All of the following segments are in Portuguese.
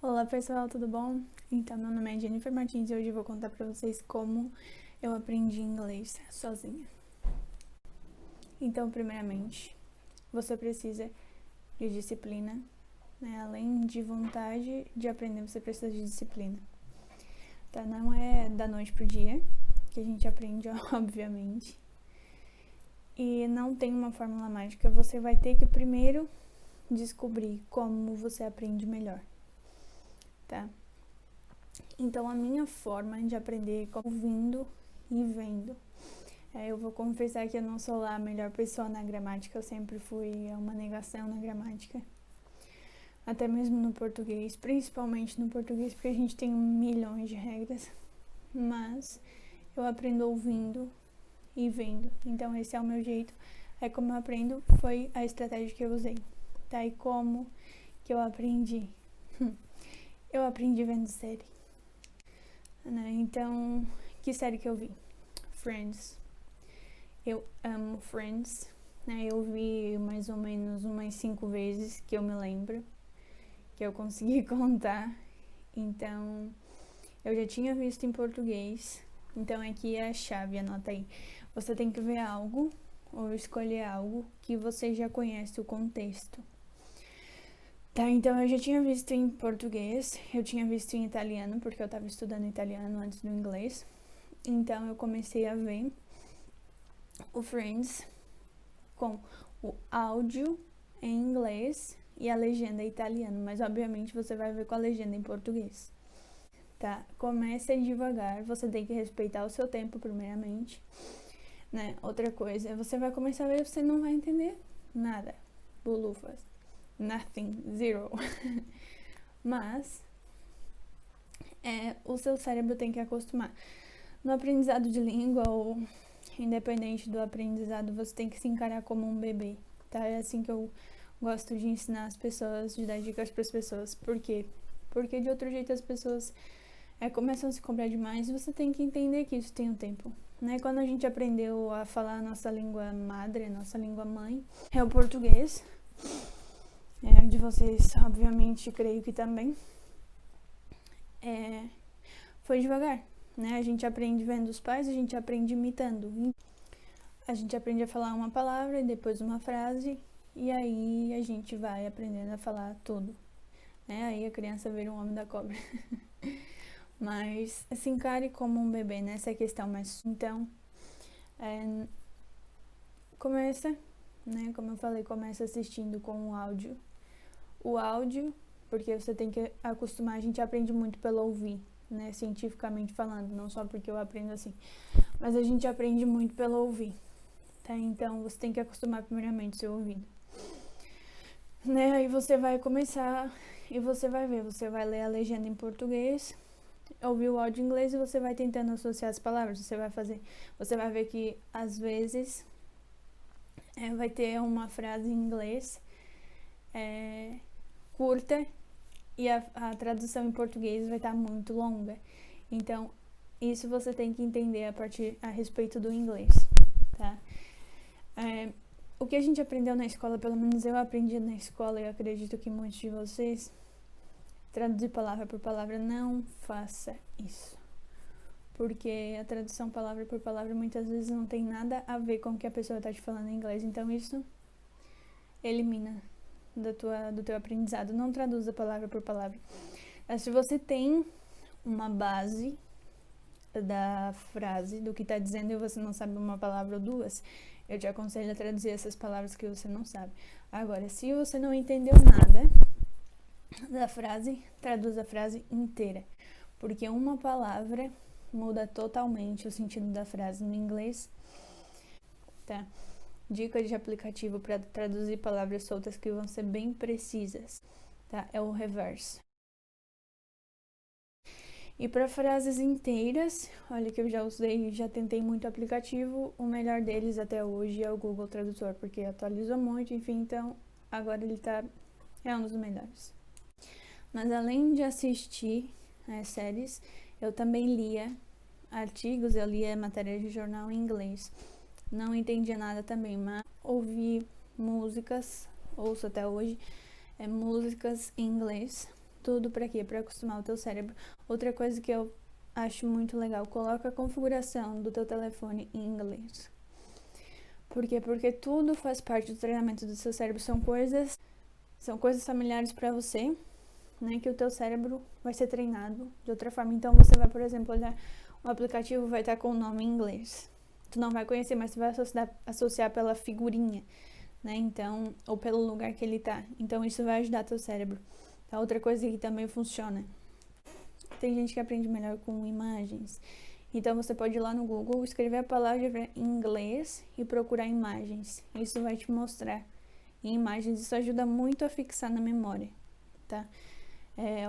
Olá pessoal, tudo bom? Então, meu nome é Jennifer Martins e hoje eu vou contar pra vocês como eu aprendi inglês sozinha. Então, primeiramente, você precisa de disciplina, né? Além de vontade de aprender, você precisa de disciplina. Tá? Não é da noite pro dia que a gente aprende, obviamente. E não tem uma fórmula mágica, você vai ter que primeiro descobrir como você aprende melhor, tá? Então, a minha forma de aprender é ouvindo e vendo. Eu vou confessar que eu não sou lá a melhor pessoa na gramática, eu sempre fui uma negação na gramática. Até mesmo no português, principalmente no português, porque a gente tem milhões de regras. Mas eu aprendo ouvindo e vendo. Então esse é o meu jeito. É como eu aprendo, foi a estratégia que eu usei. Tá? E como que eu aprendi? Eu aprendi vendo série. Né? Então, que série que eu vi? Friends. Eu amo Friends, né? Eu vi mais ou menos umas 5 vezes que eu me lembro, que eu consegui contar. Então, eu já tinha visto em português. Então, aqui é a chave, anota aí. Você tem que ver algo ou escolher algo que você já conhece o contexto. Tá, então eu já tinha visto em português, eu tinha visto em italiano, porque eu tava estudando italiano antes do inglês. Então, eu comecei a ver o Friends com o áudio em inglês e a legenda em italiano, mas obviamente você vai ver com a legenda em português, tá? Comece devagar, você tem que respeitar o seu tempo primeiramente, né? Outra coisa, você vai começar a ver e você não vai entender nada, bulufas, nothing, zero, mas o seu cérebro tem que acostumar. No aprendizado de língua ou independente do aprendizado, você tem que se encarar como um bebê, tá? É assim que eu gosto de ensinar as pessoas, de dar dicas para as pessoas. Por quê? Porque de outro jeito as pessoas começam a se cobrar demais e você tem que entender que isso tem um tempo. Né? Quando a gente aprendeu a falar a nossa língua madre, a nossa língua mãe, é o português. De vocês, obviamente, creio que também. Foi devagar. Né? A gente aprende vendo os pais, a gente aprende imitando. A gente aprende a falar uma palavra e depois uma frase, e aí a gente vai aprendendo a falar tudo. Né? Aí a criança vira um homem da cobra. Mas se encare como um bebê nessa questão. Mas então, começa, né? Como eu falei, começa assistindo com o áudio. O áudio, porque você tem que acostumar, a gente aprende muito pelo ouvir, né? Cientificamente falando, não só porque eu aprendo assim, mas a gente aprende muito pelo ouvir. Tá? Então você tem que acostumar primeiramente o seu ouvido. Né? Aí você vai começar e você vai ver, você vai ler a legenda em português, ouvir o áudio em inglês e você vai tentando associar as palavras. Você vai ver que às vezes vai ter uma frase em inglês curta e a tradução em português vai estar muito longa. Então, isso você tem que entender a respeito do inglês, tá? O que a gente aprendeu na escola, pelo menos eu aprendi na escola e eu acredito que muitos de vocês, traduzir palavra por palavra, não faça isso. Porque a tradução palavra por palavra muitas vezes não tem nada a ver com o que a pessoa está te falando em inglês. Então isso elimina do teu aprendizado. Não traduza palavra por palavra. Mas se você tem uma base da frase, do que está dizendo, e você não sabe uma palavra ou duas, eu te aconselho a traduzir essas palavras que você não sabe. Agora, se você não entendeu nada da frase, traduza a frase inteira. Porque uma palavra muda totalmente o sentido da frase no inglês. Tá? Dica de aplicativo para traduzir palavras soltas que vão ser bem precisas. Tá? É o reverse. E para frases inteiras, olha que eu já usei, já tentei muito aplicativo, o melhor deles até hoje é o Google Tradutor, porque atualizou muito, enfim, então agora ele é um dos melhores. Mas além de assistir séries, eu também lia artigos, eu lia matéria de jornal em inglês. Não entendia nada também, mas ouvi músicas, ouço até hoje, músicas em inglês, Tudo pra quê? Pra acostumar o teu cérebro. Outra coisa que eu acho muito legal, coloca a configuração do teu telefone em inglês. Por quê? Porque tudo faz parte do treinamento do seu cérebro. São coisas familiares pra você, né? Que o teu cérebro vai ser treinado de outra forma. Então você vai, por exemplo, olhar o aplicativo vai estar com o nome em inglês. Tu não vai conhecer, mas tu vai associar pela figurinha, né? Então, ou pelo lugar que ele tá. Então isso vai ajudar teu cérebro. Tá? Outra coisa que também funciona. Tem gente que aprende melhor com imagens. Então você pode ir lá no Google, escrever a palavra em inglês e procurar imagens. Isso vai te mostrar em imagens. Isso ajuda muito a fixar na memória, tá?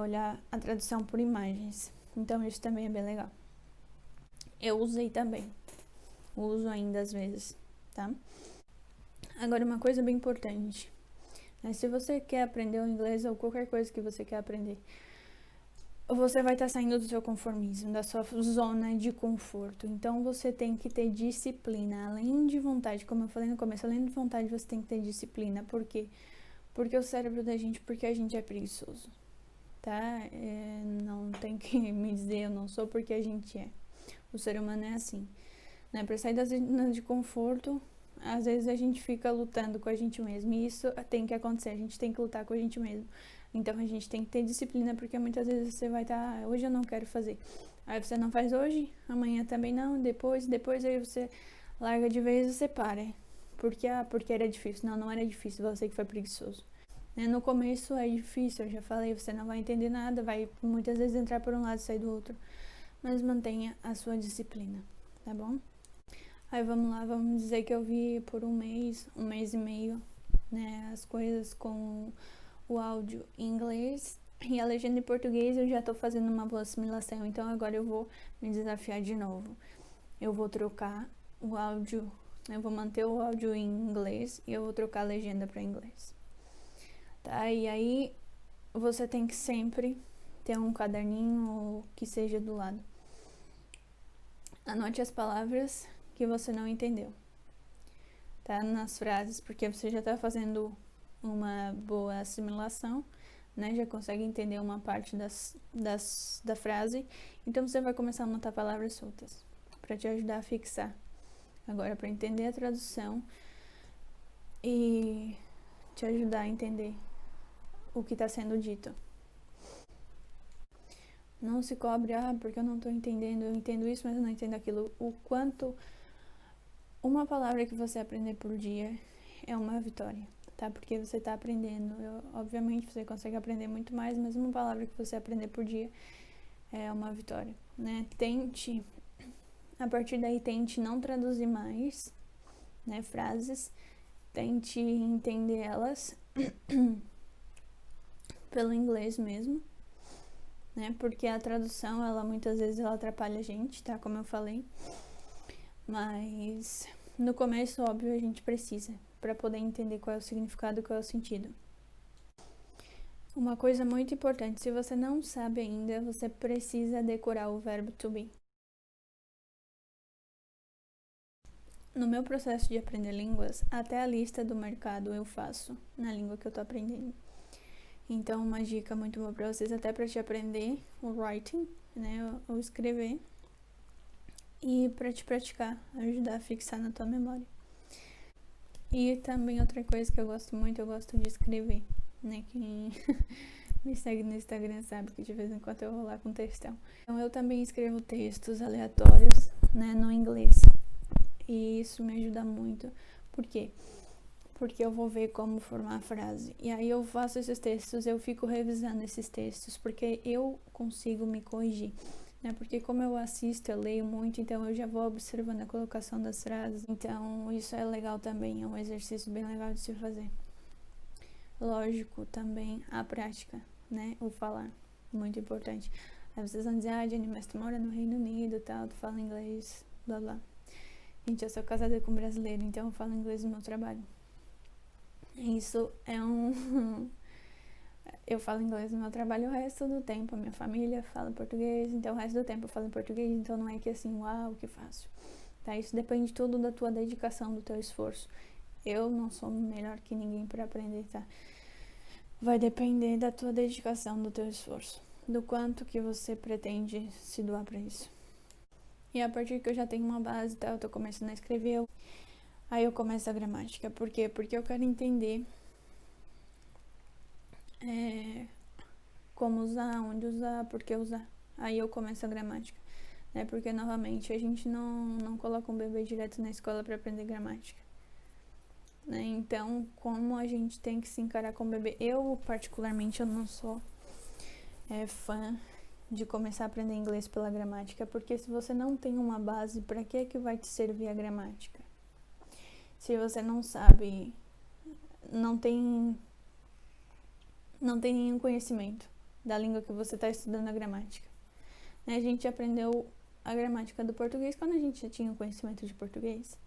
Olhar a tradução por imagens. Então isso também é bem legal. Eu usei também. Uso ainda às vezes, tá? Agora uma coisa bem importante. Se você quer aprender o inglês ou qualquer coisa que você quer aprender, você vai estar saindo do seu conformismo, da sua zona de conforto. Então você tem que ter disciplina, além de vontade, como eu falei no começo, além de vontade você tem que ter disciplina. Por quê? Porque o cérebro da gente, porque a gente é preguiçoso, tá? Não tem que me dizer eu não sou, porque a gente é. O ser humano é assim, né? Pra sair da zona de conforto, às vezes a gente fica lutando com a gente mesmo, e isso tem que acontecer, a gente tem que lutar com a gente mesmo. Então a gente tem que ter disciplina, porque muitas vezes você vai estar, hoje eu não quero fazer. Aí você não faz hoje, amanhã também não, depois aí você larga de vez e você para. Porque era difícil. Não era difícil, você que foi preguiçoso. No começo é difícil, eu já falei, você não vai entender nada, vai muitas vezes entrar por um lado e sair do outro. Mas mantenha a sua disciplina, tá bom? Aí vamos lá, vamos dizer que eu vi por um mês e meio, né, as coisas com o áudio em inglês e a legenda em português. Eu já tô fazendo uma boa assimilação, então agora eu vou me desafiar de novo. Eu vou trocar o áudio, eu vou manter o áudio em inglês e eu vou trocar a legenda para inglês, tá? E aí você tem que sempre ter um caderninho que seja do lado. Anote as palavras que você não entendeu, tá? Nas frases, porque você já tá fazendo uma boa assimilação, né? Já consegue entender uma parte da frase. Então você vai começar a anotar palavras soltas para te ajudar a fixar. Agora, para entender a tradução e te ajudar a entender o que está sendo dito. Não se cobre, porque eu não estou entendendo, eu entendo isso, mas eu não entendo aquilo. O quanto uma palavra que você aprender por dia é uma vitória, tá? Porque você está aprendendo. Obviamente você consegue aprender muito mais, mas uma palavra que você aprender por dia é uma vitória, né? A partir daí tente não traduzir mais, né, frases, tente entender elas pelo inglês mesmo, né? Porque a tradução, ela muitas vezes ela atrapalha a gente, tá? Como eu falei. Mas no começo, óbvio, a gente precisa para poder entender qual é o significado e qual é o sentido. Uma coisa muito importante, se você não sabe ainda, você precisa decorar o verbo to be. No meu processo de aprender línguas, até a lista do mercado eu faço na língua que eu tô aprendendo. Então, uma dica muito boa pra vocês, até pra te aprender o writing, né, o escrever, e pra te praticar, ajudar a fixar na tua memória. E também outra coisa que eu gosto muito, eu gosto de escrever, né, quem me segue no Instagram sabe que de vez em quando eu vou lá com textão. Então, eu também escrevo textos aleatórios, né, no inglês. E isso me ajuda muito. Por quê? Porque eu vou ver como formar a frase. E aí eu faço esses textos, eu fico revisando esses textos, porque eu consigo me corrigir, né? Porque como eu assisto, eu leio muito, então eu já vou observando a colocação das frases. Então isso é legal também, é um exercício bem legal de se fazer. Lógico, também a prática, né? O falar, muito importante. Aí vocês vão dizer, Jenny, mas tu mora no Reino Unido e tal, tu fala inglês, blá blá. Gente, eu sou casada com um brasileiro, então eu falo inglês no meu trabalho. Isso é eu falo inglês no meu trabalho o resto do tempo. A minha família fala português, então o resto do tempo eu falo em português. Então não é que assim, uau, que fácil. Tá? Isso depende tudo da tua dedicação, do teu esforço. Eu não sou melhor que ninguém para aprender, tá? vai depender da tua dedicação, do teu esforço, do quanto que você pretende se doar para isso. E a partir que eu já tenho uma base, tá, eu tô começando a escrever, aí eu começo a gramática. Por quê? Porque eu quero entender como usar, onde usar, por que usar. Aí eu começo a gramática, né? Porque, novamente, a gente não coloca um bebê direto na escola para aprender gramática, né? Então, como a gente tem que se encarar com o bebê? Eu, particularmente, eu não sou fã de começar a aprender inglês pela gramática, porque se você não tem uma base, para que vai te servir a gramática? Se você não sabe, não tem nenhum conhecimento da língua que você está estudando a gramática. A gente aprendeu a gramática do português quando a gente já tinha conhecimento de português.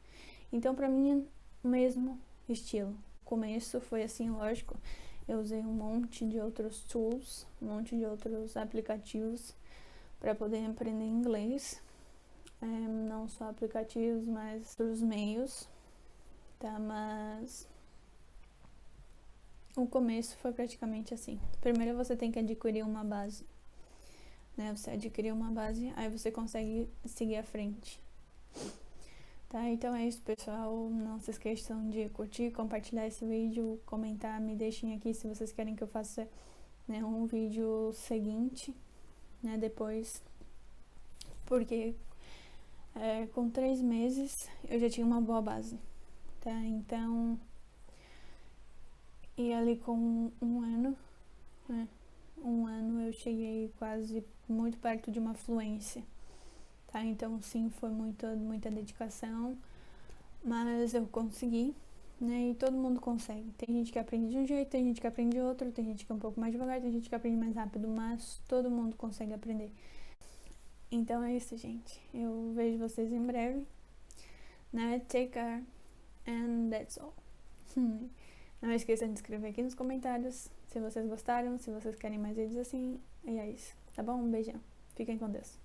Então, para mim, é o mesmo estilo. O começo foi assim, lógico. Eu usei um monte de outros tools, um monte de outros aplicativos para poder aprender inglês. Não só aplicativos, mas outros meios, tá? Mas o começo foi praticamente assim. Primeiro você tem que adquirir uma base, né? Você adquirir uma base, aí você consegue seguir à frente. Tá, então é isso, pessoal. Não se esqueçam de curtir, compartilhar esse vídeo, comentar, me deixem aqui se vocês querem que eu faça, né, um vídeo seguinte, né, depois. Porque com 3 meses eu já tinha uma boa base, tá? Então, e ali com um ano, né, eu cheguei quase muito perto de uma fluência, tá? Então, sim, foi muita dedicação, mas eu consegui, né? E todo mundo consegue. Tem gente que aprende de um jeito, tem gente que aprende de outro, tem gente que é um pouco mais devagar, tem gente que aprende mais rápido, mas todo mundo consegue aprender. Então é isso, gente. Eu vejo vocês em breve, né? Take care, and that's all. Não esqueçam de escrever aqui nos comentários se vocês gostaram, se vocês querem mais vídeos assim. E é isso, tá bom? Um beijão. Fiquem com Deus.